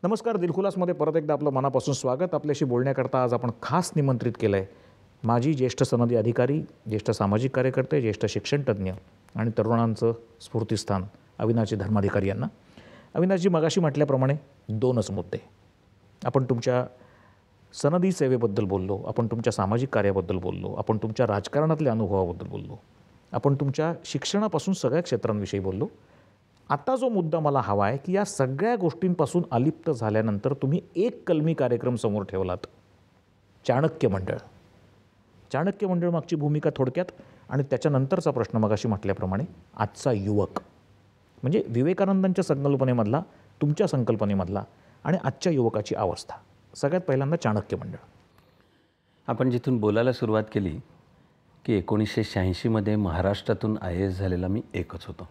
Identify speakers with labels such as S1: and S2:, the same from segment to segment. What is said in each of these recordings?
S1: नमस्कार. दिलखुलासमध्ये परत एकदा आपलं मनापासून स्वागत. आपल्याशी बोलण्याकरता आज आपण खास निमंत्रित केलं आहे माजी ज्येष्ठ सनदी अधिकारी, ज्येष्ठ सामाजिक कार्यकर्ते, ज्येष्ठ शिक्षणतज्ज्ञ आणि तरुणांचं स्फूर्तिस्थान अविनाशजी धर्माधिकारी यांना. अविनाशजी, मगाशी म्हटल्याप्रमाणे दोनच मुद्दे. आपण तुमच्या सनदी सेवेबद्दल बोललो, आपण तुमच्या सामाजिक कार्याबद्दल बोललो, आपण तुमच्या राजकारणातल्या अनुभवाबद्दल बोललो, आपण तुमच्या शिक्षणापासून सगळ्या क्षेत्रांविषयी बोललो. आता जो मुद्दा मला हवा आहे की या सगळ्या गोष्टींपासून अलिप्त झाल्यानंतर तुम्ही एक कलमी कार्यक्रम समोर ठेवलात, चाणक्य मंडळ. चाणक्य मंडळ मागची भूमिका थोडक्यात आणि त्याच्यानंतरचा प्रश्न मगाशी म्हटल्याप्रमाणे आजचा युवक, म्हणजे विवेकानंदांच्या संकल्पनेमधला, तुमच्या संकल्पनेमधला आणि आजच्या युवकाची अवस्था. सगळ्यात पहिल्यांदा चाणक्य मंडळ.
S2: आपण जिथून बोलायला सुरुवात केली की 1986मध्ये महाराष्ट्रातून IAS झालेला मी एकच होतो.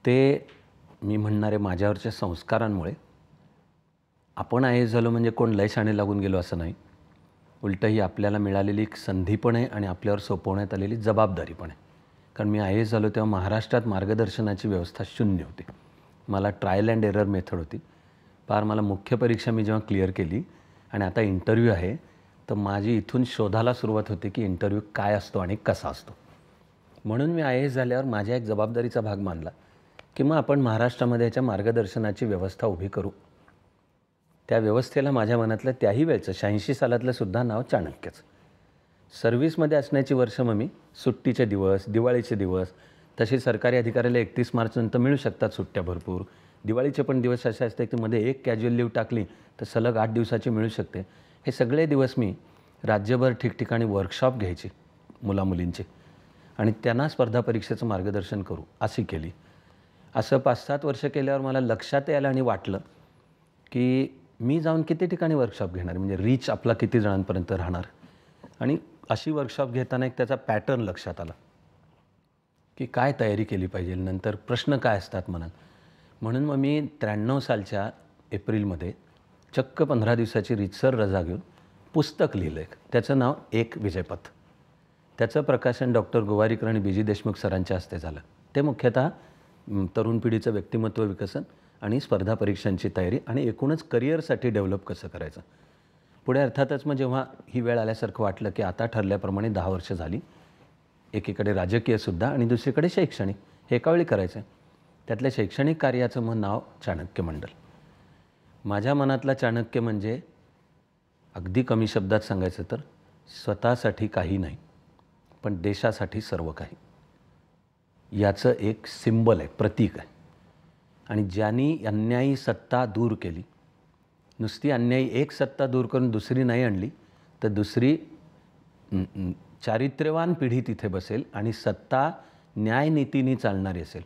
S2: ते मी म्हणणारे माझ्यावरच्या संस्कारांमुळे. आपण IAS झालो म्हणजे कोण लय शाणे लागून गेलो असं नाही, उलटं ही आपल्याला मिळालेली एक संधी पण आहे आणि आपल्यावर सोपवण्यात आलेली जबाबदारी पण आहे. कारण मी IAS झालो तेव्हा महाराष्ट्रात मार्गदर्शनाची व्यवस्था शून्य होती. मला ट्रायल अँड एरर मेथड होती. पार मला मुख्य परीक्षा मी जेव्हा क्लिअर केली आणि आता इंटरव्ह्यू आहे, तर माझी इथून शोधाला सुरुवात होती की इंटरव्ह्यू काय असतो आणि कसा असतो. म्हणून मी IAS झाल्यावर माझ्या एक जबाबदारीचा भाग मानला की मग आपण महाराष्ट्रामध्ये याच्या मार्गदर्शनाची व्यवस्था उभी करू. त्या व्यवस्थेला माझ्या मनातलं त्याही वेळचं 86 सालातलं सुद्धा नाव चाणक्यच. सर्व्हिसमध्ये असण्याची वर्ष मग मी सुट्टीचे दिवस, दिवाळीचे दिवस, तसे सरकारी अधिकाऱ्याला 31 मार्चनंतर मिळू शकतात सुट्ट्या भरपूर. दिवाळीचे पण दिवस असे असते की मध्ये एक कॅज्युअल लीव टाकली तर सलग 8 दिवसाची मिळू शकते. हे सगळे दिवस मी राज्यभर ठिकठिकाणी वर्कशॉप घ्यायची मुलामुलींची आणि त्यांना स्पर्धा परीक्षेचं मार्गदर्शन करू अशी केली. असं 5-7 वर्ष केल्यावर मला लक्षात यायला आणि वाटलं की मी जाऊन किती ठिकाणी वर्कशॉप घेणार, म्हणजे रीच आपला किती जणांपर्यंत राहणार. आणि अशी वर्कशॉप घेताना एक त्याचा पॅटर्न लक्षात आला की काय तयारी केली पाहिजे, नंतर प्रश्न काय असतात मनात. म्हणून मग मी 93 सालच्या एप्रिलमध्ये चक्क 15 दिवसाची रीतसर रजा घेऊन पुस्तक लिहिलं आहे. त्याचं नाव एक विजयपथ. त्याचं प्रकाशन डॉक्टर गोवारीकर आणि BG देशमुख सरांच्या हस्ते झालं. ते मुख्यतः तरुण पिढीचं व्यक्तिमत्व विकसन आणि स्पर्धा परीक्षांची तयारी आणि एकूणच करिअरसाठी डेव्हलप कसं करायचं. पुढे अर्थातच मग जेव्हा ही वेळ आल्यासारखं वाटलं की आता ठरल्याप्रमाणे 10 वर्ष झाली, एकीकडे राजकीयसुद्धा आणि दुसरीकडे शैक्षणिक, हे एका वेळी करायचं आहे. त्यातल्या शैक्षणिक कार्याचं मग नाव चाणक्य मंडळ. माझ्या मनातला चाणक्य म्हणजे अगदी कमी शब्दात सांगायचं तर स्वतःसाठी काही नाही पण देशासाठी सर्व काही, याचं एक सिम्बल आहे, प्रतीक आहे. आणि ज्यांनी अन्यायी सत्ता दूर केली, नुसती अन्यायी एक सत्ता दूर करून दुसरी नाही आणली, तर दुसरी चारित्र्यवान पिढी तिथे बसेल आणि सत्ता न्यायनीतीने चालणारी असेल.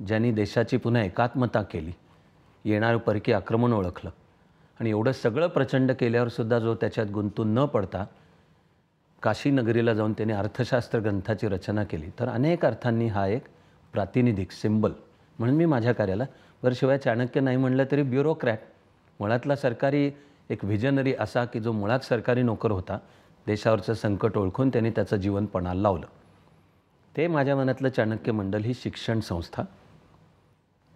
S2: ज्यांनी देशाची पुन्हा एकात्मता केली, येणारं परकी आक्रमण ओळखलं आणि एवढं सगळं प्रचंड केल्यावरसुद्धा जो त्याच्यात गुंतून न पडता काशी नगरीला जाऊन त्याने अर्थशास्त्र ग्रंथाची रचना केली, तर अनेक अर्थांनी हा एक प्रातिनिधिक सिम्बल. म्हणून मी माझ्या कार्याला शिवाय चाणक्य नाही म्हणलं तरी ब्युरोक्रॅट, मुळातला सरकारी एक व्हिजनरी असा की जो मुळात सरकारी नोकर होता, देशावरचं संकट ओळखून त्याने त्याचं जीवन पणाला लावलं. ते माझ्या मनातलं चाणक्य मंडळ ही शिक्षण संस्था,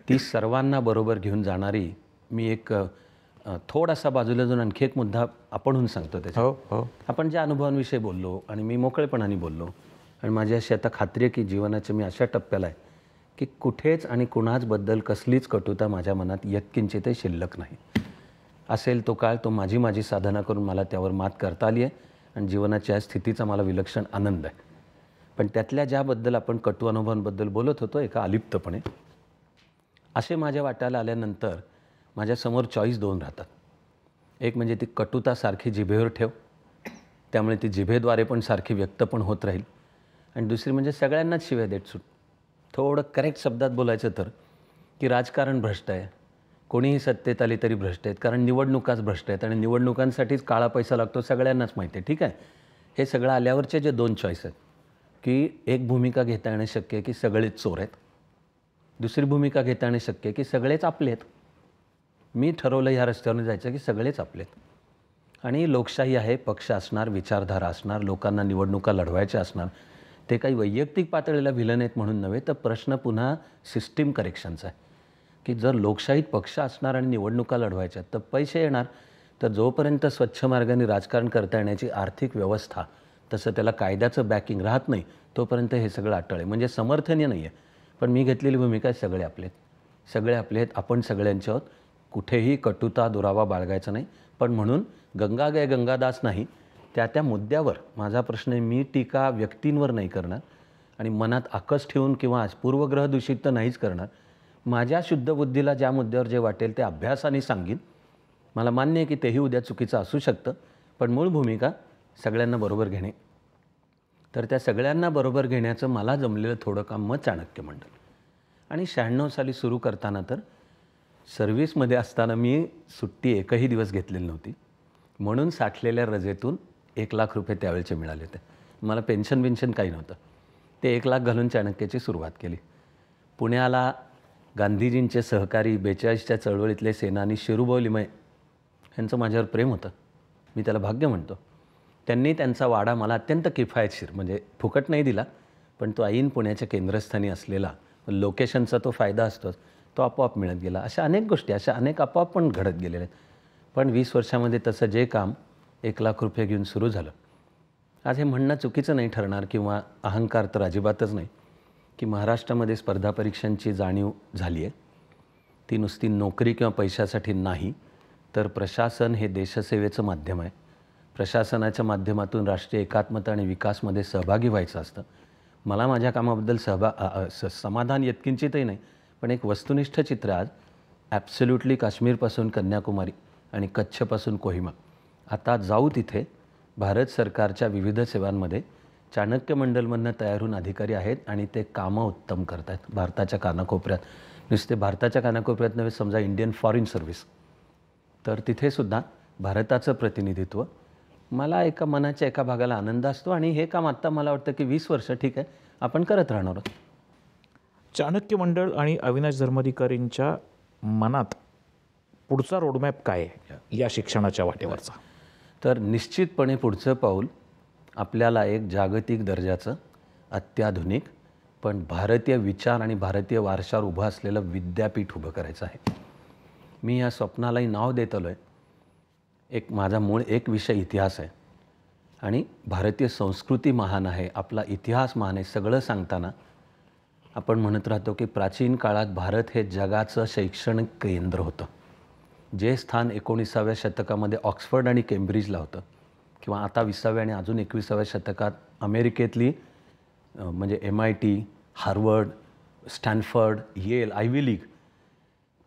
S2: ती सर्वांना बरोबर घेऊन जाणारी. मी एक थोडासा बाजूला जाऊन आणखी एक मुद्दा आपणहून सांगतो. त्याच्या आपण ज्या अनुभवांविषयी बोललो आणि मी मोकळेपणाने बोललो आणि माझी अशी आता खात्री आहे की जीवनाच्या मी अशा टप्प्याला आहे की कुठेच आणि कुणाचबद्दल कसलीच कटुता माझ्या मनात यत्किंचितही शिल्लक नाही. असेल तो काळ, तो माझी साधना करून मला त्यावर मात करता आली आहे आणि जीवनाच्या या स्थितीचा मला विलक्षण आनंद आहे. पण त्यातल्या ज्याबद्दल आपण कटू अनुभवांबद्दल बोलत होतो एका अलिप्तपणे, असे माझ्या वाट्याला आल्यानंतर माझ्यासमोर चॉईस 2 राहतात. एक म्हणजे ती कटुता सारखी जिभेवर ठेव, त्यामुळे ती जिभेद्वारे पण सारखी व्यक्त पण होत राहील. आणि दुसरी म्हणजे सगळ्यांनाच शिव्या देत सुट. थोडं करेक्ट शब्दात बोलायचं तर की राजकारण भ्रष्ट आहे, कोणीही सत्तेत आली तरी भ्रष्ट आहेत, कारण निवडणुकाच भ्रष्ट आहेत आणि निवडणुकांसाठीच काळा पैसा लागतो, सगळ्यांनाच माहिती आहे. ठीक आहे, हे सगळं आल्यावरचे जे 2 चॉईस आहेत की एक भूमिका घेता येणं शक्य आहे की सगळेच चोर आहेत, दुसरी भूमिका घेता येणं शक्य आहे की सगळेच आपले आहेत. मी ठरवलं ह्या रस्त्यावरून जायचं की सगळेच आपले आहेत आणि लोकशाही आहे, पक्ष असणार, विचारधारा असणार, लोकांना निवडणुका लढवायच्या असणार. ते काही वैयक्तिक पातळीला व्हिलन आहेत म्हणून नव्हे, तर प्रश्न पुन्हा सिस्टीम करेक्शनचा आहे. की जर लोकशाहीत पक्ष असणार आणि निवडणुका लढवायच्या तर पैसे येणार. तर जोपर्यंत स्वच्छ मार्गाने राजकारण करता येण्याची आर्थिक व्यवस्था, तसं त्याला कायद्याचं बॅकिंग राहत नाही, तोपर्यंत हे सगळं अटळ आहे. म्हणजे समर्थनीय नाही आहे. पण मी घेतलेली भूमिका आहे सगळे आपले आहेत, सगळे आपले आहेत, आपण सगळ्यांचे आहोत. कुठेही कटुता दुरावा बाळगायचा नाही. पण म्हणून गंगा गय गंगादास नाही, त्या त्या मुद्द्यावर माझा प्रश्न आहे. मी टीका व्यक्तींवर नाही करणार आणि मनात आकस ठेवून किंवा पूर्वग्रह दूषित तर नाहीच करणार. माझ्या शुद्ध बुद्धीला ज्या मुद्द्यावर जे वाटेल ते अभ्यासाने सांगीन. मला मान्य आहे की तेही उद्या चुकीचं असू शकतं, पण मूळ भूमिका सगळ्यांना बरोबर घेणे. तर त्या सगळ्यांना बरोबर घेण्याचं मला जमलेलं थोडं काम मग चाणक्य मंडळ. आणि 96 साली सुरू करताना तर सर्व्हिसमध्ये असताना मी सुट्टी एकही दिवस घेतलेली नव्हती. म्हणून साठलेल्या रजेतून 1,00,000 रुपये त्यावेळचे मिळाले होते. मला पेन्शन काही नव्हतं. ते 1,00,000 घालून चाणक्याची सुरुवात केली. पुण्याला गांधीजींचे सहकारी 42च्या चळवळीतले सेनानी शिरूभाऊ लिमये यांचं माझ्यावर प्रेम होतं. मी त्याला भाग्य म्हणतो. त्यांनी त्यांचा वाडा मला अत्यंत किफायतशीर, म्हणजे फुकट नाही दिला, पण तो ऐन पुण्याच्या केंद्रस्थानी असलेला, लोकेशनचा तो फायदा असतोच, तो आपोआप मिळत गेला. अशा अनेक गोष्टी, अशा अनेक आपोआप पण घडत गेलेल्या आहेत. पण 20 वर्षामध्ये तसं जे काम 1,00,000 रुपये घेऊन सुरू झालं. आज हे म्हणणं चुकीचं नाही ठरणार किंवा अहंकार तर अजिबातच नाही की महाराष्ट्रामध्ये स्पर्धा परीक्षांची जाणीव झाली आहे. ती नुसती नोकरी किंवा पैशासाठी नाही, तर प्रशासन हे देशसेवेचं माध्यम आहे. प्रशासनाच्या माध्यमातून राष्ट्रीय एकात्मता आणि विकासमध्ये सहभागी व्हायचं असतं. मला माझ्या कामाबद्दल समाधान यत्किंचितही नाही, पण एक वस्तुनिष्ठ चित्र आज ॲब्सोल्युटली काश्मीरपासून कन्याकुमारी आणि कच्छपासून कोहिमा, आता जाऊ तिथे भारत सरकारच्या विविध सेवांमध्ये चाणक्य मंडलमधनं तयार होऊन अधिकारी आहेत आणि ते कामं उत्तम करत आहेत भारताच्या कानाकोपऱ्यात. नुसते भारताच्या कानाकोपऱ्यात नव्हे, समजा इंडियन फॉरेन सर्व्हिस, तर तिथेसुद्धा भारताचं प्रतिनिधित्व. मला एका मनाच्या एका भागाला आनंद असतो आणि हे काम आत्ता मला वाटतं की 20 वर्ष ठीक आहे आपण करत राहणार आहोत.
S1: चाणक्य मंडळ आणि अविनाश धर्माधिकारींच्या मनात पुढचा रोडमॅप काय आहे या शिक्षणाच्या वाटेवरचा?
S2: तर निश्चितपणे पुढचं पाऊल आपल्याला एक जागतिक दर्जाचं, अत्याधुनिक, पण भारतीय विचार आणि भारतीय वारशावर उभं असलेलं विद्यापीठ उभं करायचं आहे. मी या स्वप्नालाही नाव देत आलो आहे. माझा मूळ एक विषय इतिहास आहे आणि भारतीय संस्कृती महान आहे, आपला इतिहास महान आहे. सगळं सांगताना आपण म्हणत राहतो की प्राचीन काळात भारत हे जगाचं शैक्षणिक केंद्र होतं. जे स्थान 19व्या शतकामध्ये ऑक्सफर्ड आणि केम्ब्रिजला होतं, किंवा आता 20व्या आणि अजून 21व्या शतकात अमेरिकेतली म्हणजे MIT, Harvard, Stanford, Yale, Ivy League,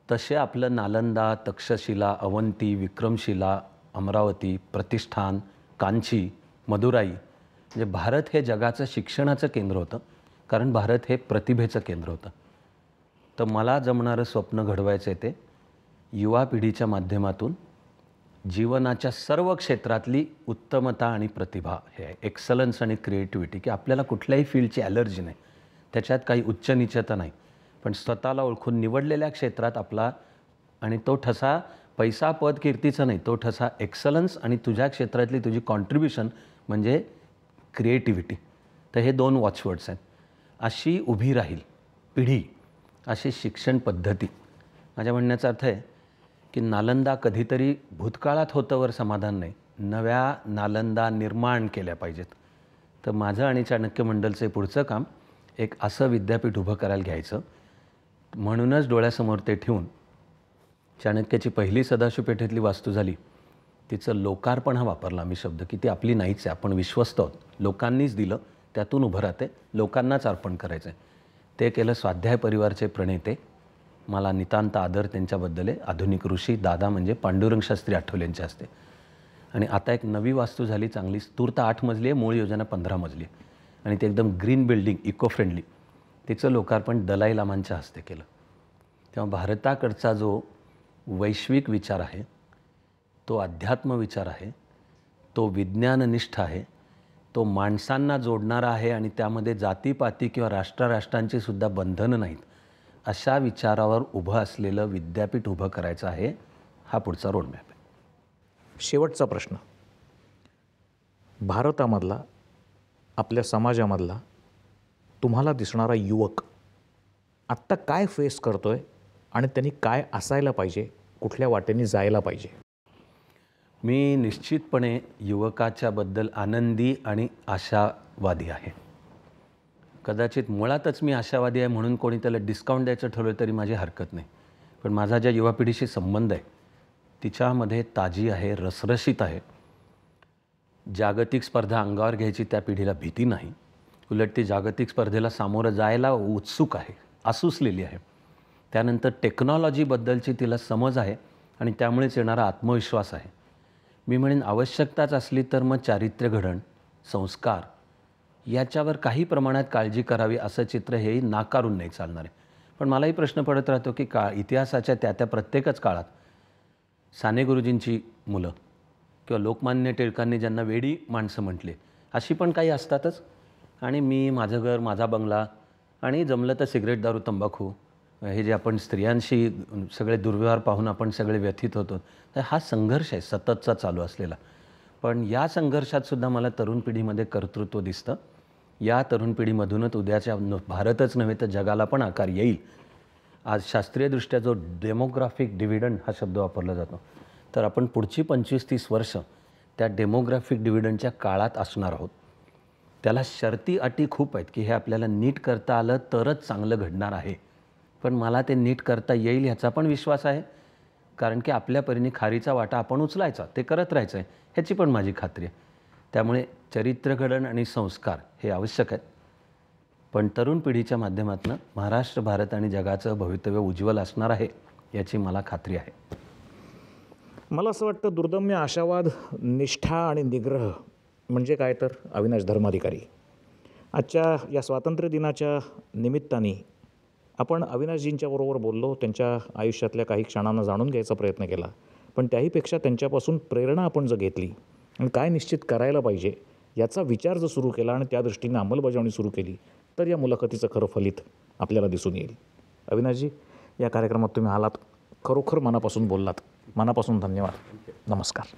S2: तसे आपलं नालंदा, तक्षशिला, अवंती, विक्रमशिला, अमरावती, प्रतिष्ठान, कांची, मदुराई, म्हणजे भारत हे जगाचं शिक्षणाचं केंद्र होतं, कारण भारत हे प्रतिभेचं केंद्र होतं. तर मला जमणारं स्वप्न घडवायचं आहे ते युवा पिढीच्या माध्यमातून जीवनाच्या सर्व क्षेत्रातली उत्तमता आणि प्रतिभा, हे आहे एक्सलन्स आणि क्रिएटिव्हिटी, की आपल्याला कुठल्याही फील्डची ॲलर्जी नाही, त्याच्यात काही उच्च नीचता नाही, पण स्वतःला ओळखून निवडलेल्या क्षेत्रात आपला, आणि तो ठसा पैसा पद कीर्तीचा नाही, तो ठसा एक्सलन्स आणि तुझ्या क्षेत्रातली तुझी कॉन्ट्रीब्युशन म्हणजे क्रिएटिव्हिटी. तर हे 2 वॉचवर्ड्स आहेत. अशी उभी राहील पिढी, अशी शिक्षण पद्धती. माझ्या म्हणण्याचा अर्थ आहे की नालंदा कधीतरी भूतकाळात होतं वर समाधान नाही, नव्या नालंदा निर्माण केल्या पाहिजेत. तर माझं आणि चाणक्य मंडलचं पुढचं काम एक असं विद्यापीठ उभं करायला घ्यायचं. म्हणूनच डोळ्यासमोर ते ठेवून चाणक्याची पहिली सदाशिव पेठेतली वास्तू झाली, तिचं लोकार्पण हा वापरला मी शब्द, की ती आपली नाहीच आहे, आपण विश्वस्त आहोत, लोकांनीच दिलं, त्यातून उभं राहते, लोकांनाच अर्पण करायचं आहे. ते केलं स्वाध्याय परिवारचे प्रणेते, मला नितांत आदर त्यांच्याबद्दल आहे, आधुनिक ऋषी दादा म्हणजे पांडुरंग शास्त्री आठवले यांच्या हस्ते. आणि आता एक नवी वास्तू झाली चांगली, तूर्त 8 मजली आहे, मूळ योजना 15 मजली आहे, आणि ते एकदम ग्रीन बिल्डिंग, इको फ्रेंडली. तिचं लोकार्पण दलाई लामांच्या हस्ते केलं. तेव्हा भारताकडचा जो वैश्विक विचार आहे, तो अध्यात्म विचार आहे, तो विज्ञाननिष्ठ आहे, तो माणसांना जोडणारा आहे आणि त्यामध्ये जातीपाती किंवा राष्ट्रांची सुद्धा बंधनं नाहीत, अशा विचारावर उभं असलेलं विद्यापीठ उभं करायचं आहे. हा पुढचा रोडमॅप आहे.
S1: शेवटचा प्रश्न, भारतामधला, आपल्या समाजामधला तुम्हाला दिसणारा युवक आत्ता काय फेस करतोय आणि त्यांनी काय असायला पाहिजे, कुठल्या वाटेने जायला पाहिजे?
S2: मी निश्चितपणे युवकाच्याबद्दल आनंदी आणि आशावादी आहे. कदाचित मुळातच मी आशावादी आहे म्हणून कोणी त्याला डिस्काउंट द्यायचं ठरवलं तरी माझी हरकत नाही. पण माझा ज्या युवा पिढीशी संबंध आहे तिच्यामध्ये ताजी आहे, रसरशीत आहे. जागतिक स्पर्धा अंगावर घ्यायची त्या पिढीला भीती नाही. उलट ती जागतिक स्पर्धेला सामोरं जायला उत्सुक आहे, आसुसलेली आहे. त्यानंतर टेक्नॉलॉजीबद्दलची तिला समज आहे आणि त्यामुळेच येणारा आत्मविश्वास आहे. मी म्हणेन आवश्यकताच असली तर मग चारित्र्य घडण, संस्कार याच्यावर काही प्रमाणात काळजी करावी असं चित्र हेही नाकारून नाही चालणार आहे. पण मलाही प्रश्न पडत राहतो की इतिहासाच्या त्या प्रत्येकच काळात साने गुरुजींची मुलं किंवा लोकमान्य टिळकांनी ज्यांना वेडी माणसं म्हटले अशी पण काही असतातच. आणि मी, माझं घर, माझा बंगला आणि जमलं तर सिगरेट, दारू, तंबाखू हे जे आपण स्त्रियांशी सगळे दुर्व्यवहार पाहून आपण सगळे व्यथित होतो, तर हा संघर्ष आहे सततचा चालू असलेला. पण या संघर्षातसुद्धा मला तरुण पिढीमध्ये कर्तृत्व दिसतं. या तरुण पिढीमधूनच उद्याच्या भारतच नव्हे तर जगाला पण आकार येईल. आज शास्त्रीयदृष्ट्या जो डेमोग्राफिक डिव्हिडंड हा शब्द वापरला जातो, तर आपण पुढची 25-30 वर्ष त्या डेमोग्राफिक डिव्हिडंडच्या काळात असणार आहोत. त्याला शर्ती अटी खूप आहेत की हे आपल्याला नीट करता आलं तरच चांगलं घडणार आहे. पण मला ते नीट करता येईल ह्याचा पण विश्वास आहे, कारण की आपल्या परीने खारीचा वाटा आपण उचलायचा, ते करत राहायचं आहे ह्याची पण माझी खात्री आहे. त्यामुळे चरित्रघडण आणि संस्कार हे आवश्यक आहेत. पण तरुण पिढीच्या माध्यमातून महाराष्ट्र, भारत आणि जगाचं भवितव्य उज्ज्वल असणार आहे याची मला खात्री आहे.
S1: मला असं वाटतं दुर्दम्य आशावाद, निष्ठा आणि निग्रह म्हणजे काय तर अविनाश धर्माधिकारी. आजच्या या स्वातंत्र्य दिनाच्या निमित्ताने आपण अविनाशजींच्याबरोबर बोललो, त्यांच्या आयुष्यातल्या काही क्षणांना जाणून घ्यायचा प्रयत्न केला. पण त्याहीपेक्षा त्यांच्यापासून प्रेरणा आपण जर घेतली आणि काय निश्चित करायला पाहिजे याचा विचार जर सुरू केला आणि त्या दृष्टीने अंमलबजावणी सुरू केली तर या मुलाखतीचं खरं फलित आपल्याला दिसून येईल. अविनाशजी, या कार्यक्रमात तुम्ही आलात, खरोखर मनापासून बोललात. मनापासून धन्यवाद. नमस्कार.